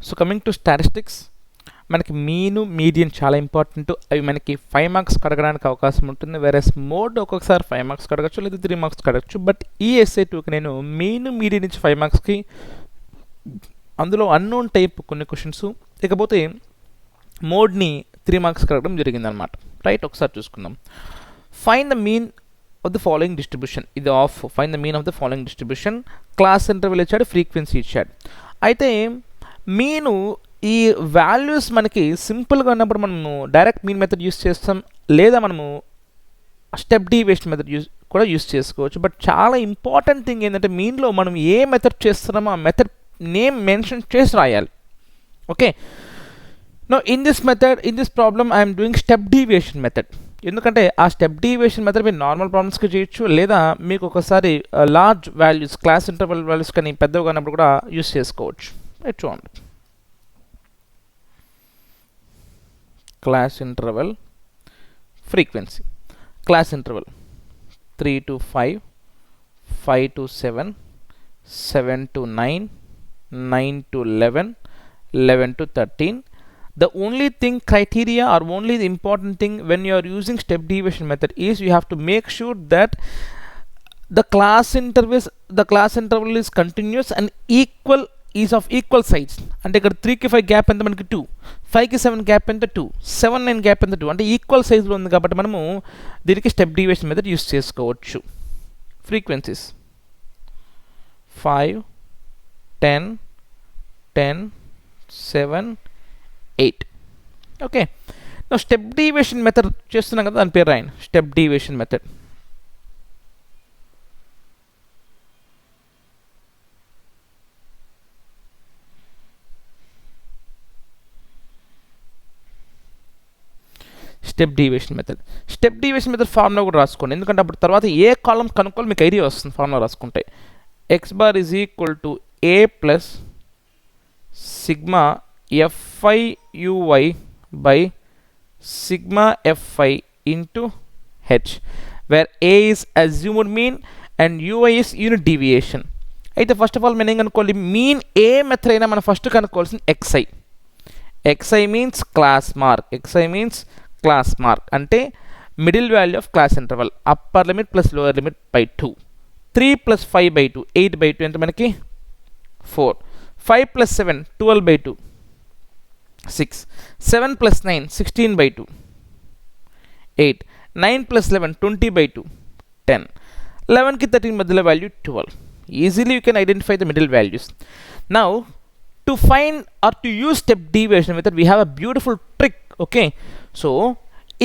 So coming to statistics, మనకి మీను median చాలా ఇంపార్టెంట్. అవి మనకి 5 మార్క్స్ అడగడానికి అవకాశం ఉంటుంది. వేరేస్ మోడ్ ఒక్కొక్కసారి 5 మార్క్స్ అడగచ్చు, లేదా 3 మార్క్స్ అడగచ్చు. బట్ ఈ essay2కి నేను మీను మీడియన్ నుంచి 5 మార్క్స్కి, అందులో అన్నోన్ టైప్ కొన్ని క్వశ్చన్స్, ఇకపోతే మోడ్ని 3 మార్క్స్ అడగడం జరిగిందనమాట. రైట్, ఒకసారి చూసుకుందాం. Find the mean of the following distribution. ఇది of find the mean of the following distribution. Class interval ఇచ్చాడు, ఫ్రీక్వెన్సీ ఇచ్చాడు. అయితే మీను ఈ వాల్యూస్ మనకి సింపుల్గా ఉన్నప్పుడు మనము డైరెక్ట్ మీన్ మెథడ్ యూస్ చేస్తాం, లేదా మనము స్టెప్ డీవియేషన్ మెథడ్ కూడా యూస్ చేసుకోవచ్చు. బట్ చాలా ఇంపార్టెంట్ థింగ్ ఏంటంటే మీన్లో మనం ఏ మెథడ్ చేస్తున్నామో ఆ మెథడ్ నేమ్ మెన్షన్ చేసి రాయాలి. Okay, no in this method, in this problem I'm doing step deviation method. ఎందుకంటే ఆ స్టెప్ డీవియేషన్ మెథడ్ మీరు నార్మల్ ప్రాబ్లమ్స్కి చేయొచ్చు, లేదా మీకు ఒకసారి large values, class interval values కానీ పెద్దగా ఉన్నప్పుడు కూడా యూస్ చేసుకోవచ్చు. చూడండి, class interval frequency. Class interval 3 to 5, 5 to 7, 7 to 9, 9 to 11, 11 to 13. The only thing criteria, or only the important thing when you are using step deviation method, is you have to make sure that the class interval is continuous and equal, is of equal size. అంటే ఇక్కడ 3కి 5 gap ఎంత మనకి 2, 5కి 7 gap ఎంత 2, 7 9 gap ఎంత 2, అంటే equal సైజ్లో ఉంది కాబట్టి మనము దీనికి స్టెప్ డీవియేషన్ మెథడ్ యూస్ చేసుకోవచ్చు. Frequencies 5, 10, 10, 7, 8. Okay, step deviation method చేస్తున్నాం కదా, దాని పేరు రాయండి, step deviation method. Step deviation method. Step deviation method formula కూడా రాసుకోండి, ఎందుకంటే అప్పుడు తర్వాత ఏ కాలం కనుక్కోవాలి మీకు ఐడియా వస్తుంది ఫార్ములా రాసుకుంటే. X bar is equal to A plus sigma FI UI by sigma FI into H, where A is assumed mean and UI is unit deviation. అయితే ఫస్ట్ ఆఫ్ ఆల్ మనం ఏం కనుక్కోవాలి, మీన్ ఏ method అయినా మనం first కనుక్కోవాల్సింది XI. XI means class mark. XI means class mark అంటే middle value of class interval, upper limit plus lower limit by 2. 3 + 5/2, 8/2 ఎంత మనకి 4. 5 + 7, 12/2, 6. 7 + 9, 16/2, 8. 9 + 11, 20/2, 10. 11కి 13 మధ్యలో value 12. Easily you can identify the middle values. Now to find or to use step deviation method we have a beautiful trick. Okay, so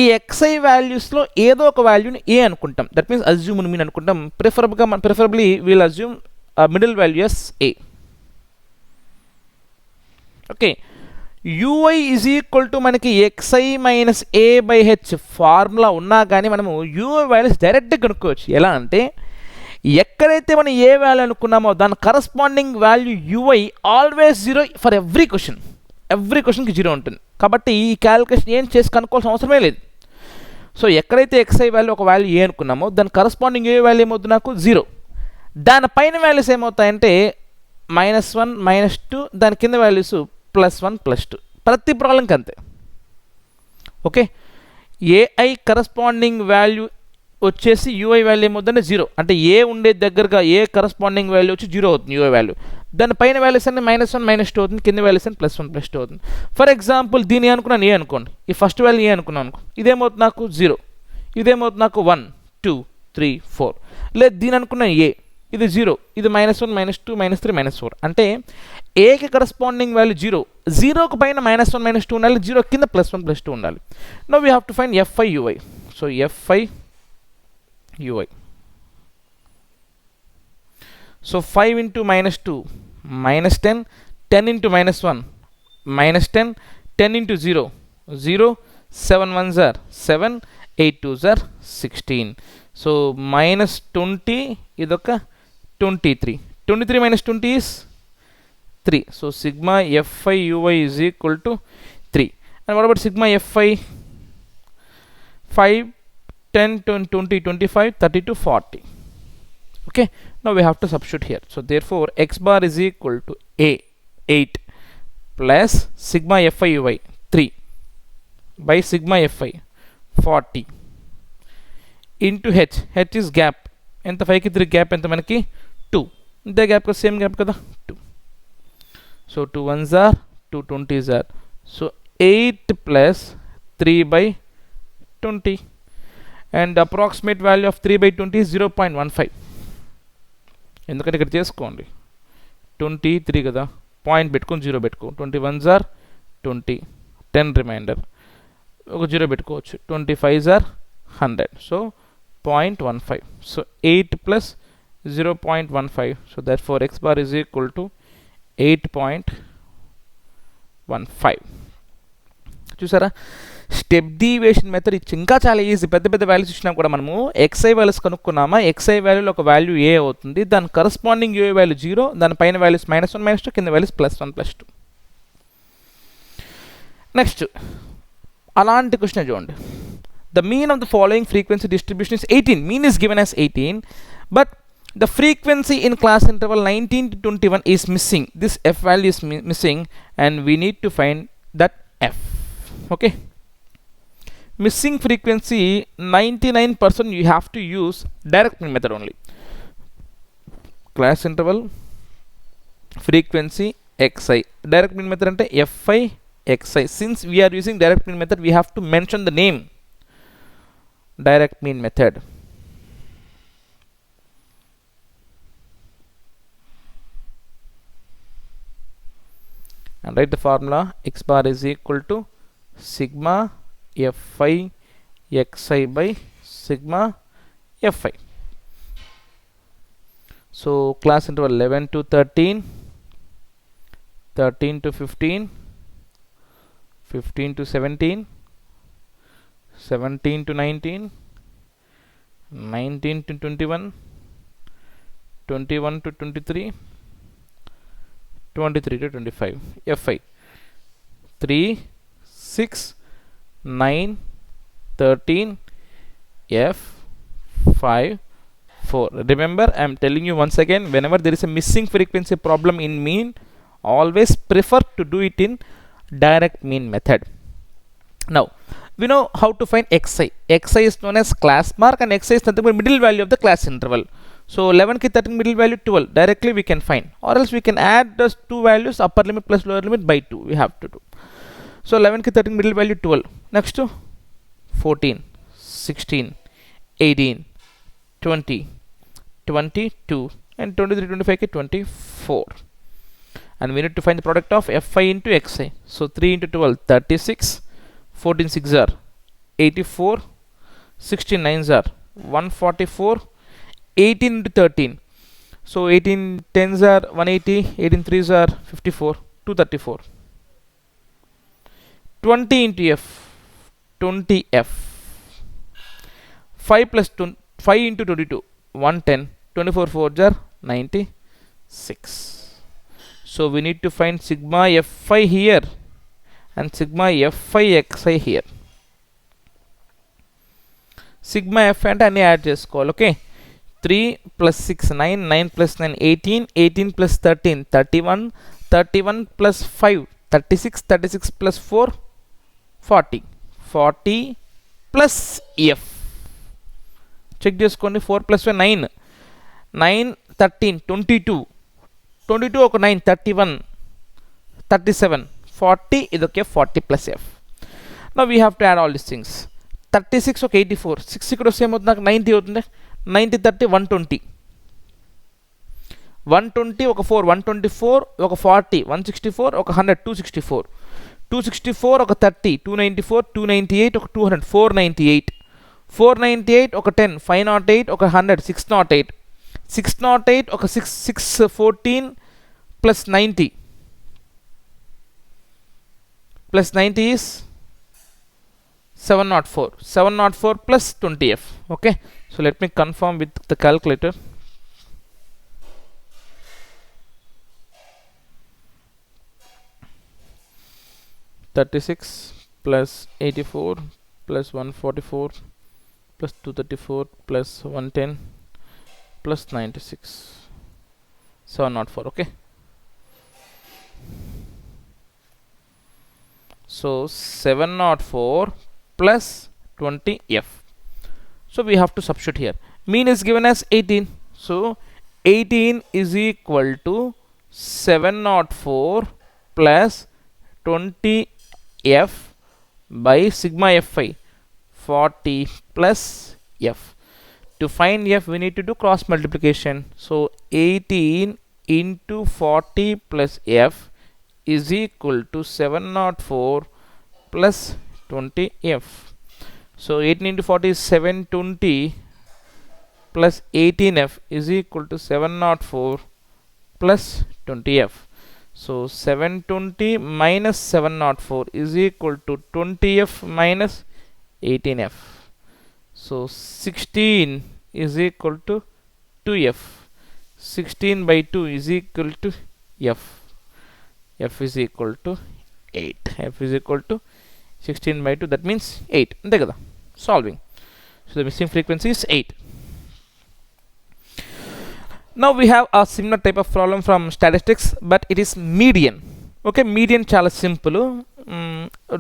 ఈ xi వాల్యూస్లో ఏదో ఒక వాల్యూని A అనుకుంటాం, that means assumed mean అనుకుంటాం. Preferably we'll assume middle value as A. Okay, ui is equal to మనకి xi minus A by H formula ఉన్నా కానీ మనము ui వాల్యూస్ డైరెక్ట్గా కనుక్కోవచ్చు. ఎలా అంటే ఎక్కడైతే మనం ఏ వాల్యూ అనుకున్నామో దాని corresponding value ui always 0 for every question. Every క్వశ్చన్కి 0 ఉంటుంది. కాబట్టి ఈ క్యాలిక్యులేషన్ ఏం చేసి కనుక్కోవాల్సిన అవసరమే లేదు. సో ఎక్కడైతే xi వాల్యూ ఒక వాల్యూ ఏ అనుకున్నామో దాని కరస్పాండింగ్ ఏ వాల్యూ ఏమవుతుంది నాకు 0. దానిపైన వాల్యూస్ ఏమవుతాయంటే -1, -2, దాని కింద వాల్యూస్ +1, +2. ప్రతి ప్రాబ్లంకి అంతే. ఓకే, ఏఐ కరస్పాండింగ్ వాల్యూ వచ్చేసి యూఐ వాల్యూ ఏమవుతుందంటే 0. అంటే ఏ ఉండే దగ్గరగా ఏ కరస్పాండింగ్ వాల్యూ వచ్చి 0 అవుతుంది యూఐ వాల్యూ. దాని పైన వాల్యూస్ అన్ని -1, -2 అవుతుంది, కింద వాల్యూస్ అన్ని +1, +2 అవుతుంది. ఫర్ ఎగ్జాంపుల్ దీని అనుకున్నాను ఏ అనుకోండి, ఈ ఫస్ట్ వాల్యూ ఏ అనుకున్నాను అనుకో, ఇదేమవుతుంది నాకు 0, ఇదేమవుతుంది నాకు 1, 2, 3, 4. లేదు దీని అనుకున్నాను ఏ, ఇది 0, ఇది -1, -2, -3, -4. అంటే ఏకి కరస్పాండింగ్ వాల్యూ 0, 0కు పైన -1, -2 ఉండాలి, 0 కింద +1, +2 ఉండాలి. Now we have to find FI UI. So FI ui. So 5 into -2, -10, 10 into -1, -10, 10 into 0, 0, 7 1s are 7, 8 2s are 16. So -20 ఇదొక 23. 23 - 20 is 3. So sigma fi ui is equal to 3. And what about sigma fi? 5, 10, 20, 25, 30 to 40. Okay, now we have to substitute here. So therefore x bar is equal to a 8, plus sigma fi ui 3 by sigma fi 40 into h. H is gap. ఎంత 5 కి 3 gap ఎంత మనకి 2. ఇంతే gap కదా, same gap కదా 2. So 2 1s are 2 20s are. So 8 plus 3 by 20 and approximate value of 3 by 20 is 0.15. ఎందుకంటే ఇక్కడ చేసుకోండి 23 కదా, పాయింట్ పెట్టుకొని 0 పెట్టుకో. 21s are 20, 10 రిమైండర్, ఒక 0 పెట్టుకోవచ్చు. 25s are 100, so 0.15. so 8 plus 0.15, so therefore x bar is equal to 8.15. చూసారా, స్టెప్ డీవియేషన్ మెథడ్ ఇది ఇంకా చాలా ఈజీ. పెద్ద పెద్ద వాల్యూస్ ఇచ్చినా కూడా మనము xi వాల్యూస్ కనుక్కున్నామా, xi వాల్యూలో ఒక వాల్యూ a అవుతుంది, దాని కరస్పాండింగ్ ui వాల్యూ 0, దాని పైన వాల్యూస్ -1 -2, కింద వాల్యూస్ +1 +2. నెక్స్ట్ అలాంటి క్వశ్చన్ చూడండి. The mean of the following frequency distribution is 18. Mean is given as 18, but the frequency in class interval 19 to 21 is missing. This f value is missing, and we need to find that f. Okay. Missing frequency 99%. You have to use direct mean method only. Class interval frequency xi. Direct mean method ante fi xi. Since we are using direct mean method, we have to mention the name. Direct mean method. And write the formula. X bar is equal to sigma fi xi by sigma fi. So class interval 11 to 13, 13 to 15, 15 to 17, 17 to 19, 19 to 21, 21 to 23, 23 to 25. fi 3 6 9 13 f 5 4. Remember, I am telling you once again, whenever there is a missing frequency problem in mean, always prefer to do it in direct mean method. Now we know how to find xi. Xi is known as class mark, and xi is nothing but middle value of the class interval. So 11 ki 13 middle value 12 directly we can find, or else we can add those two values, upper limit plus lower limit by 2. We have to do. So 11 ki 13 middle value 12. Next to 14, 16, 18, 20, 22, and 23 25 ki 24. And we need to find the product of fi into xi. So 3 into 12 36, 14 6s are 84, 16 9s are 144, 18 into 13. So 18 10s are 180, 18 3s are 54, 234. 20 into f, 20f. 5 plus 5 into 22, 110, 24 4s are 96. So we need to find sigma fi here and sigma fi xi here. Sigma f అంటే అన్ని add చేసుకోవాలి. Okay, 3 plus 6 9, 9 plus 9 18, 18 plus 13 31, 31 plus 5 36, 36 plus 4 40, 40 plus f. Check చేసుకోండి. 4 plus 5 9, 9 13 22, 22 ఒక 9 31, 37 40, ఇది okay 40 plus f. Now we have to add all these things. 36 ఒక 84, 6 ఇక్కడ వస్తే ఏమవుతుంది, నాకు 90 అవుతుంది. 90 30 120, 120 ఒక 4 124, ఒక 40 164, ఒక 100 264, 264 ఒక 30 294, 298 ఒక 200 498, 498 ఒక 10 508, ఒక 100 608, 608 ఒక 614 plus 90 plus 90 is 704, 704 plus 20f. Okay, so let me confirm with the calculator. (36 plus 84 plus 144 plus 234 plus 110 plus 96, 704. Okay, So 704 plus 20f. So we have to substitute here. Mean is given as 18. So 18 is equal to 704 plus 20f by sigma fi 40 plus f. To find f, we need to do cross multiplication. So 18 into 40 plus f is equal to 704 plus 20f. So 18 into 40 is 720 plus 18f is equal to 704 plus 20f. So 720 minus 704 is equal to 20f minus 18f. So 16 is equal to 2f. 16 by 2 is equal to f. F is equal to 8. F is equal to 16 by 2, that means 8. అంతే కదా, solving. So the missing frequency is 8. Now we have a similar type of problem from statistics, but it is median. Okay, median చాలా simple.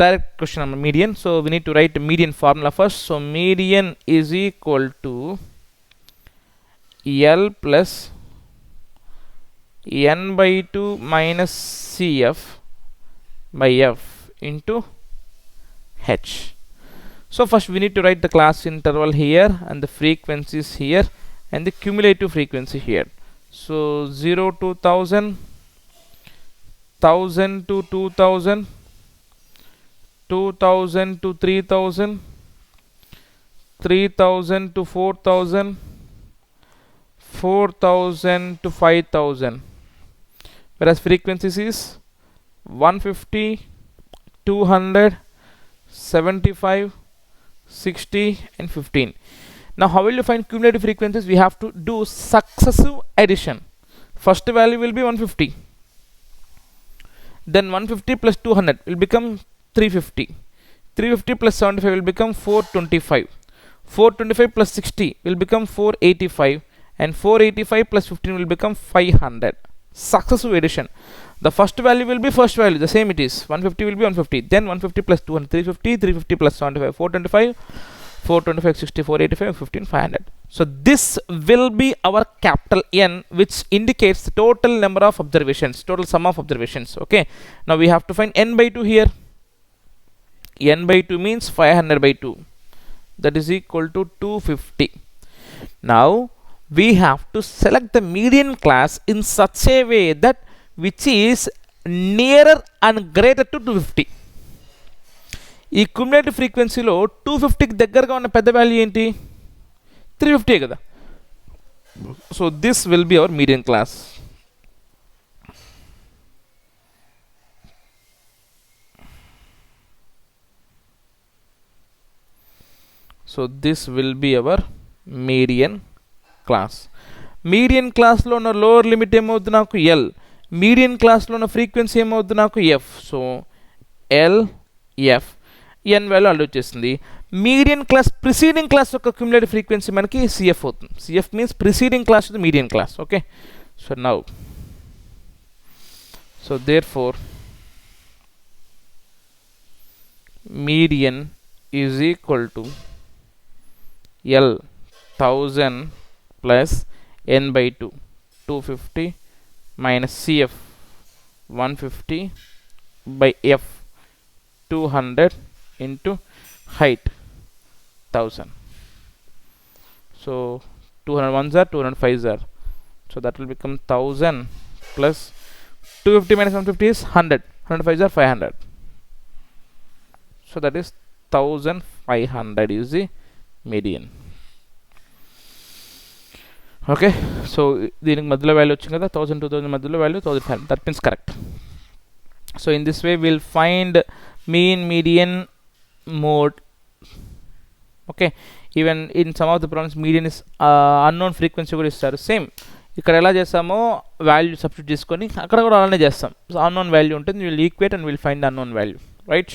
Direct question on median. So we need to write the median formula first. So median is equal to L plus n by 2 minus cf by f into h. So first we need to write the class interval here and the frequencies here and the cumulative frequency here. So 0 to 1000, 1000 to 2000, 2000 to 3000, 3000 to 4000, 4000 to 5000. Whereas frequencies is 150, 200, 75, 60 and 15. Now how will you find cumulative frequencies? We have to do successive addition. First value will be 150, then 150 plus 200 will become 350, 350 plus 75 will become 425, 425 plus 60 will become 485, and 485 plus 15 will become 500. Successive addition. The first value will be first value, the same it is, 150 will be 150, then 150 plus 200, 350, 350 plus 75, 425, 425, 60, 485, 15, 500. So this will be our capital N, which indicates the total number of observations, total sum of observations. Okay, now we have to find n by 2 here. N by 2 means 500 by 2, that is equal to 250. Now we have to select the median class in such a way that which is nearer and greater to 250. ఈ cumulative ఫ్రీక్వెన్సీలో 250కి దగ్గరగా ఉన్న పెద్ద value ఏంటి? 350 కదా. So this will be our median class. So this will be our median class. Median క్లాస్లో ఉన్న lower limit ఏమవుద్ది నాకు? ఎల్. మీడియన్ క్లాస్లో ఉన్న ఫ్రీక్వెన్సీ ఏమవుద్ది నాకు? F. So L F N value అలా వచ్చేసింది. మీడియన్ క్లాస్ ప్రిసీడింగ్ క్లాస్ యొక్క క్యుములేటివ్ ఫ్రీక్వెన్సీ మనకి సిఎఫ్ అవుతుంది. CF means preceding class to the median class. Okay, so now so therefore median is equal to L 1000 plus N by 2 250 minus cf 150 by f 200 into height 1000. So 200 ones are 200 5s are, so that will become 1000 plus 250 minus 150 is 100, 100 5s are 500, so that is 1500 is the median. Okay, so దీనికి మధ్యలో value వచ్చింది కదా, 1000 2000 మధ్యలో value 1500, that means correct. So in this way will find mean, median, mode. Okay, even in some of the problems median is unknown frequency కూడా ఇస్తారు. Same ఇక్కడ ఎలా చేస్తామో వాల్యూ సబ్స్టిట్యూట్ చేసుకొని అక్కడ కూడా అలానే చేస్తాం. సో అన్నోన్ వాల్యూ ఉంటుంది, will equate and will find the unknown value, right.